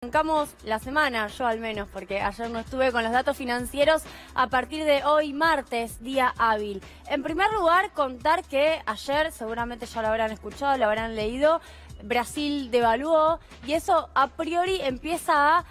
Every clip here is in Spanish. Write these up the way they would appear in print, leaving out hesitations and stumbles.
Arrancamos la semana, yo al menos, porque ayer no estuve con los datos financieros, a partir de hoy martes, día hábil. En primer lugar, contar que ayer, seguramente ya lo habrán escuchado, lo habrán leído, Brasil devaluó y eso a priori empieza a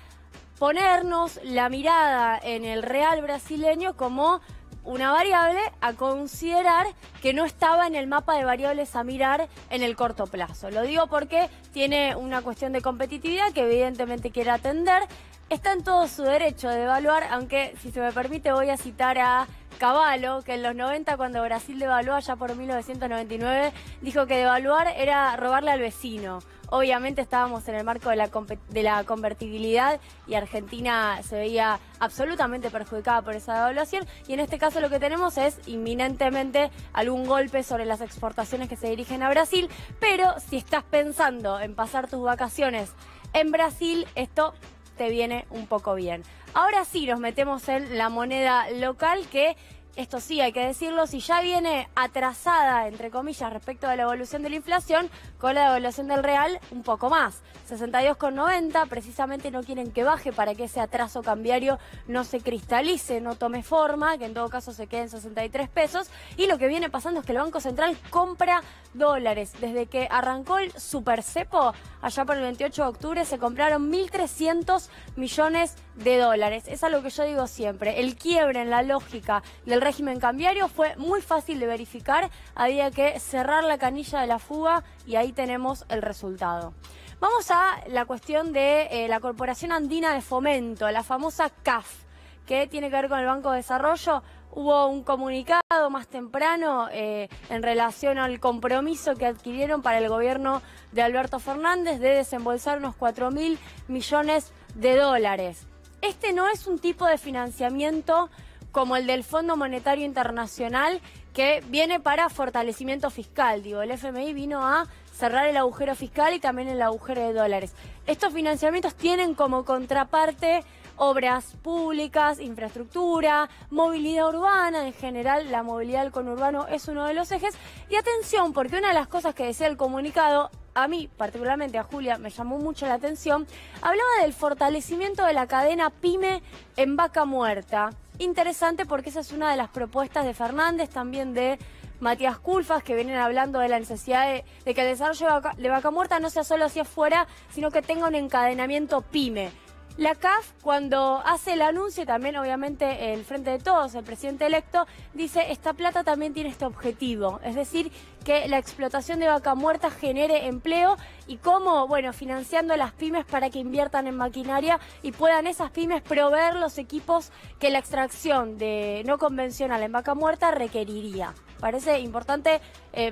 ponernos la mirada en el real brasileño como una variable a considerar que no estaba en el mapa de variables a mirar en el corto plazo. Lo digo porque tiene una cuestión de competitividad que evidentemente quiere atender. Está en todo su derecho de devaluar, aunque si se me permite voy a citar a Cavallo, que en los 90, cuando Brasil devaluó allá por 1999, dijo que devaluar era robarle al vecino. Obviamente estábamos en el marco de la convertibilidad y Argentina se veía absolutamente perjudicada por esa devaluación, y en este caso lo que tenemos es inminentemente algún golpe sobre las exportaciones que se dirigen a Brasil, pero si estás pensando en pasar tus vacaciones en Brasil, esto te viene un poco bien. Ahora sí nos metemos en la moneda local, que esto sí hay que decirlo, si ya viene atrasada, entre comillas, respecto a la evolución de la inflación, con la devaluación del real un poco más. 62,90, precisamente no quieren que baje para que ese atraso cambiario no se cristalice, no tome forma, que en todo caso se quede en 63 pesos. Y lo que viene pasando es que el Banco Central compra dólares. Desde que arrancó el super cepo, allá por el 28 de octubre, se compraron 1.300 millones de dólares. Es algo que yo digo siempre, el quiebre en la lógica del régimen cambiario fue muy fácil de verificar, había que cerrar la canilla de la fuga y ahí tenemos el resultado. Vamos a la cuestión de la Corporación Andina de Fomento, la famosa CAF, que tiene que ver con el Banco de Desarrollo. Hubo un comunicado más temprano en relación al compromiso que adquirieron para el gobierno de Alberto Fernández de desembolsar unos 4.000 millones de dólares. Este no es un tipo de financiamiento como el del Fondo Monetario Internacional, que viene para fortalecimiento fiscal. Digo, el FMI vino a cerrar el agujero fiscal y también el agujero de dólares. Estos financiamientos tienen como contraparte obras públicas, infraestructura, movilidad urbana. En general, la movilidad del conurbano es uno de los ejes. Y atención, porque una de las cosas que decía el comunicado, a mí, particularmente a Julia, me llamó mucho la atención, hablaba del fortalecimiento de la cadena PYME en Vaca Muerta. Interesante, porque esa es una de las propuestas de Fernández, también de Matías Culfas, que vienen hablando de la necesidad de que el desarrollo de Vaca Muerta no sea solo hacia afuera, sino que tenga un encadenamiento PYME. La CAF, cuando hace el anuncio, también obviamente el Frente de Todos, el presidente electo, dice: esta plata también tiene este objetivo, es decir, que la explotación de Vaca Muerta genere empleo. Y cómo, bueno, financiando a las pymes para que inviertan en maquinaria y puedan esas pymes proveer los equipos que la extracción de no convencional en Vaca Muerta requeriría. Parece importante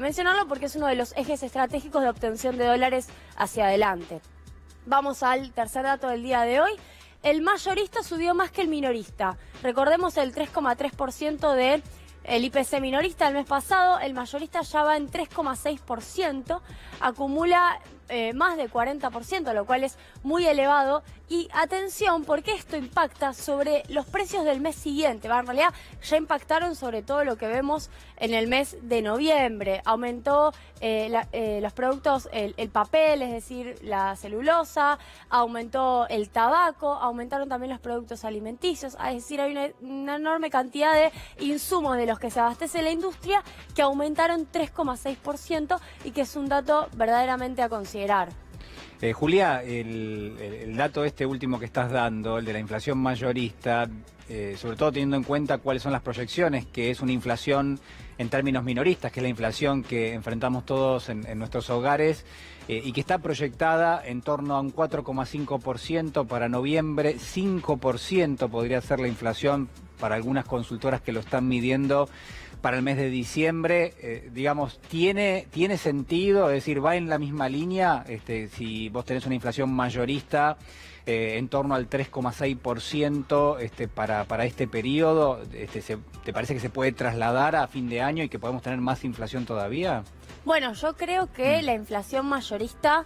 mencionarlo porque es uno de los ejes estratégicos de obtención de dólares hacia adelante. Vamos al tercer dato del día de hoy. El mayorista subió más que el minorista. Recordemos el 3,3% del IPC minorista el mes pasado. El mayorista ya va en 3,6%. Acumula más de 40%, lo cual es muy elevado. Y atención, porque esto impacta sobre los precios del mes siguiente. En realidad ya impactaron sobre todo lo que vemos en el mes de noviembre. Aumentó los productos, el papel, es decir, la celulosa, aumentó el tabaco, aumentaron también los productos alimenticios. Es decir, hay una enorme cantidad de insumos de los que se abastece la industria que aumentaron 3,6%, y que es un dato verdaderamente a considerar. Julia, el dato este último que estás dando, el de la inflación mayorista, sobre todo teniendo en cuenta cuáles son las proyecciones, que es una inflación en términos minoristas, que es la inflación que enfrentamos todos en nuestros hogares, y que está proyectada en torno a un 4,5% para noviembre, 5% podría ser la inflación para algunas consultoras que lo están midiendo para el mes de diciembre. Digamos, ¿tiene sentido? Es decir, ¿va en la misma línea? Si vos tenés una inflación mayorista en torno al 3,6% para este periodo, ¿te parece que se puede trasladar a fin de año y que podemos tener más inflación todavía? Bueno, yo creo que la inflación mayorista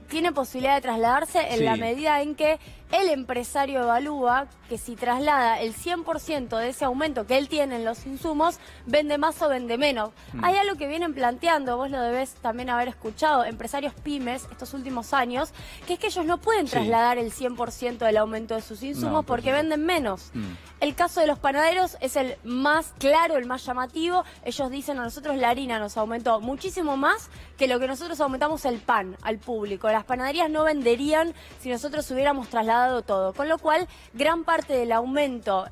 tiene posibilidad de trasladarse en la medida en que el empresario evalúa que si traslada el 100% de ese aumento que él tiene en los insumos, vende más o vende menos. Hay algo que vienen planteando, vos lo debés también haber escuchado, empresarios pymes estos últimos años, que es que ellos no pueden trasladar el 100% del aumento de sus insumos porque venden menos. El caso de los panaderos es el más claro, el más llamativo. Ellos dicen, a nosotros la harina nos aumentó muchísimo más que lo que nosotros aumentamos el pan al público. Las panaderías no venderían si nosotros hubiéramos trasladado todo. Con lo cual, gran parte del aumento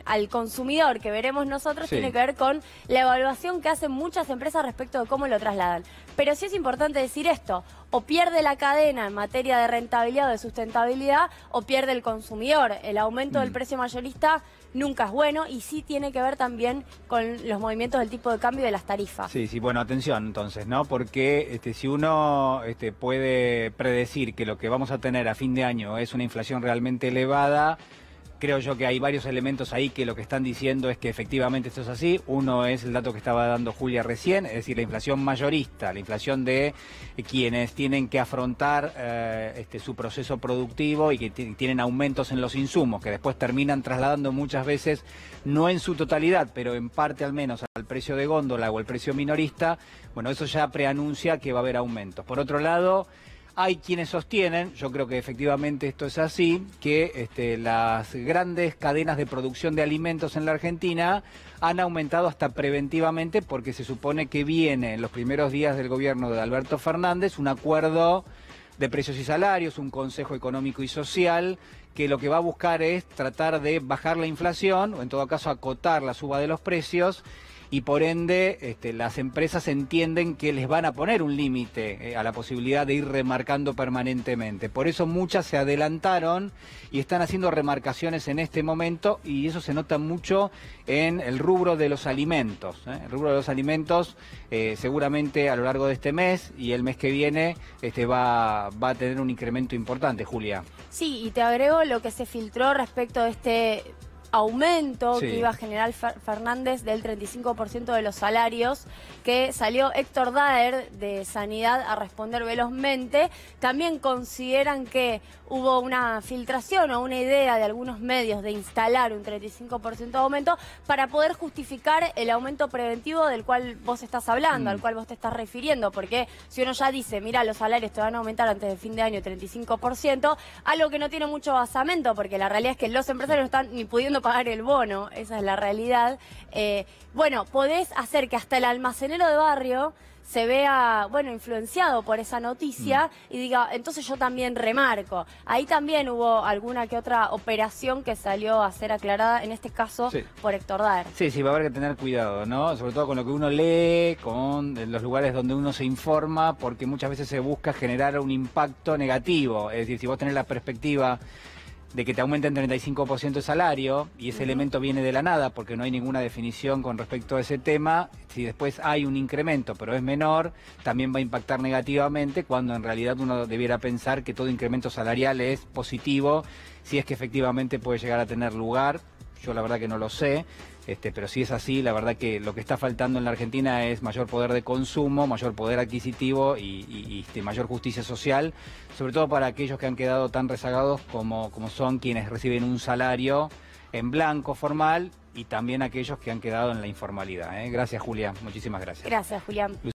al consumidor que veremos nosotros tiene que ver con la evaluación que hacen muchas empresas respecto de cómo lo trasladan. Pero sí es importante decir esto, o pierde la cadena en materia de rentabilidad o de sustentabilidad, o pierde el consumidor. El aumento del precio mayorista nunca es bueno y sí tiene que ver también con los movimientos del tipo de cambio de las tarifas. Sí, bueno, atención entonces, ¿no? Porque si uno puede predecir que lo que vamos a tener a fin de año es una inflación realmente elevada, creo yo que hay varios elementos ahí que lo que están diciendo es que efectivamente esto es así. Uno es el dato que estaba dando Julia recién, es decir, la inflación mayorista, la inflación de quienes tienen que afrontar su proceso productivo y que tienen aumentos en los insumos, que después terminan trasladando muchas veces, no en su totalidad, pero en parte al menos al precio de góndola o el precio minorista. Bueno, eso ya preanuncia que va a haber aumentos. Por otro lado, hay quienes sostienen, yo creo que efectivamente esto es así, que las grandes cadenas de producción de alimentos en la Argentina han aumentado hasta preventivamente porque se supone que viene en los primeros días del gobierno de Alberto Fernández un acuerdo de precios y salarios, un consejo económico y social que lo que va a buscar es tratar de bajar la inflación o en todo caso acotar la suba de los precios. Y por ende las empresas entienden que les van a poner un límite a la posibilidad de ir remarcando permanentemente. Por eso muchas se adelantaron y están haciendo remarcaciones en este momento y eso se nota mucho en el rubro de los alimentos. El rubro de los alimentos seguramente a lo largo de este mes y el mes que viene va a tener un incremento importante, Julia. Sí, y te agrego lo que se filtró respecto de este aumento que iba a generar Fernández del 35% de los salarios, que salió Héctor Daer de Sanidad a responder velozmente. También consideran que hubo una filtración o una idea de algunos medios de instalar un 35% de aumento para poder justificar el aumento preventivo del cual vos estás hablando, al cual vos te estás refiriendo, porque si uno ya dice, mira, los salarios te van a aumentar antes del fin de año 35%, algo que no tiene mucho basamento, porque la realidad es que los empresarios no están ni pudiendo pagar el bono, esa es la realidad. Bueno, podés hacer que hasta el almacenero de barrio se vea, bueno, influenciado por esa noticia y diga, entonces yo también remarco. Ahí también hubo alguna que otra operación que salió a ser aclarada, en este caso por Héctor Daer. Sí, va a haber que tener cuidado, ¿no? Sobre todo con lo que uno lee, con los lugares donde uno se informa, porque muchas veces se busca generar un impacto negativo. Es decir, si vos tenés la perspectiva de que te aumenten 35% el salario y ese elemento viene de la nada porque no hay ninguna definición con respecto a ese tema, si después hay un incremento pero es menor, también va a impactar negativamente cuando en realidad uno debiera pensar que todo incremento salarial es positivo si es que efectivamente puede llegar a tener lugar. Yo la verdad que no lo sé, pero si es así, la verdad que lo que está faltando en la Argentina es mayor poder de consumo, mayor poder adquisitivo y mayor justicia social, sobre todo para aquellos que han quedado tan rezagados como son quienes reciben un salario en blanco formal y también aquellos que han quedado en la informalidad. Gracias, Julia. Muchísimas gracias. Gracias, Julián.